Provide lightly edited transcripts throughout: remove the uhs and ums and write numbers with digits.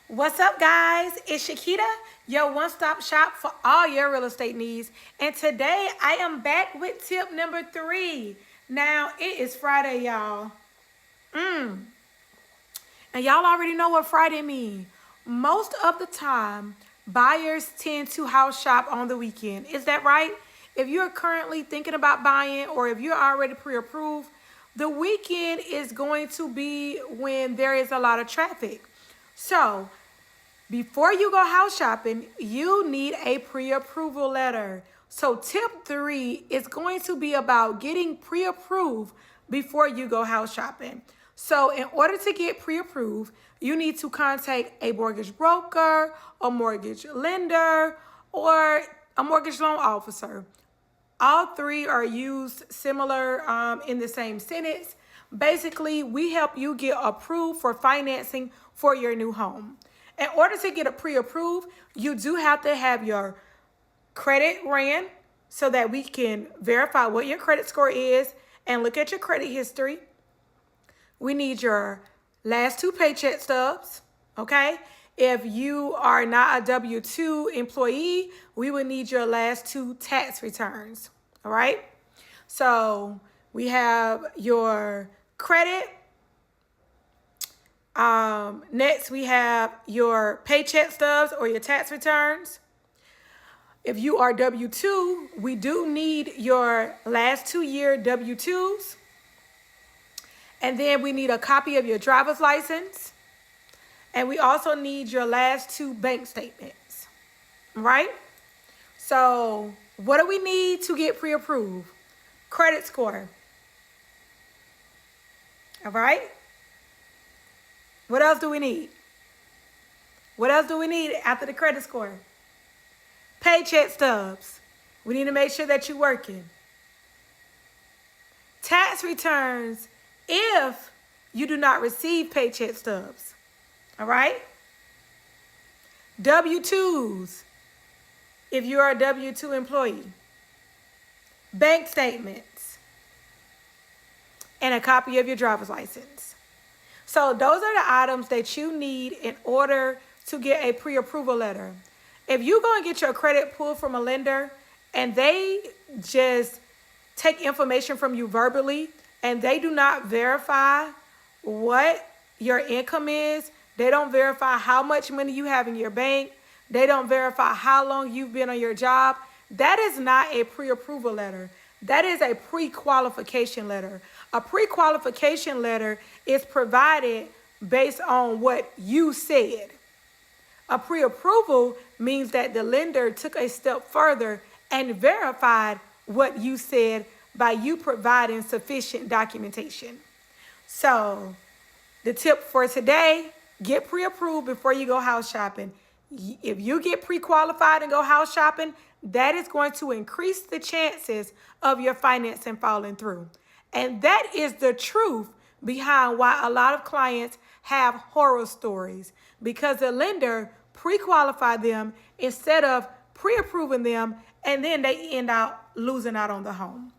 What's up, guys? It's Shakita, your one-stop shop for all your real estate needs. And today I am back with tip number 3. Now, it is Friday, y'all. And y'all already know what Friday means. Most of the time, buyers tend to house shop on the weekend. Is that right? If you're currently thinking about buying or if you're already pre-approved, the weekend is going to be when there is a lot of traffic. So, before you go house shopping, you need a pre-approval letter. So tip 3 is going to be about getting pre-approved before you go house shopping. So in order to get pre-approved, you need to contact a mortgage broker, a mortgage lender, or a mortgage loan officer. All three are used similar in the same sentence. Basically, we help you get approved for financing for your new home. In order to get a pre-approved, you do have to have your credit ran so that we can verify what your credit score is and look at your credit history. We need your last 2 paycheck stubs, okay? If you are not a W-2 employee, we would need your last 2 tax returns, all right? So we have your credit. Next, we have your paycheck stubs or your tax returns. If you are W-2, we do need your last 2-year W-2s. And then we need a copy of your driver's license. And we also need your last 2 bank statements, right? So what do we need to get pre-approved? Credit score, all right? What else do we need? What else do we need after the credit score? Paycheck stubs. We need to make sure that you're working. Tax returns if you do not receive paycheck stubs. All right? W-2s if you are a W-2 employee. Bank statements. And a copy of your driver's license. So those are the items that you need in order to get a pre-approval letter. If you're going to get your credit pulled from a lender and they just take information from you verbally and they do not verify what your income is, they don't verify how much money you have in your bank, they don't verify how long you've been on your job, that is not a pre-approval letter. That is a pre-qualification letter. A pre-qualification letter is provided based on what you said. A pre-approval means that the lender took a step further and verified what you said by you providing sufficient documentation. So the tip for today, get pre-approved before you go house shopping. If you get pre-qualified and go house shopping, that is going to increase the chances of your financing falling through. And that is the truth behind why a lot of clients have horror stories, because the lender pre-qualified them instead of pre-approving them, and then they end up losing out on the home.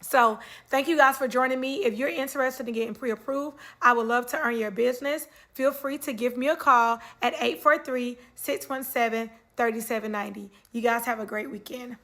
So thank you guys for joining me. If you're interested in getting pre-approved, I would love to earn your business. Feel free to give me a call at 843-617-3790. You guys have a great weekend.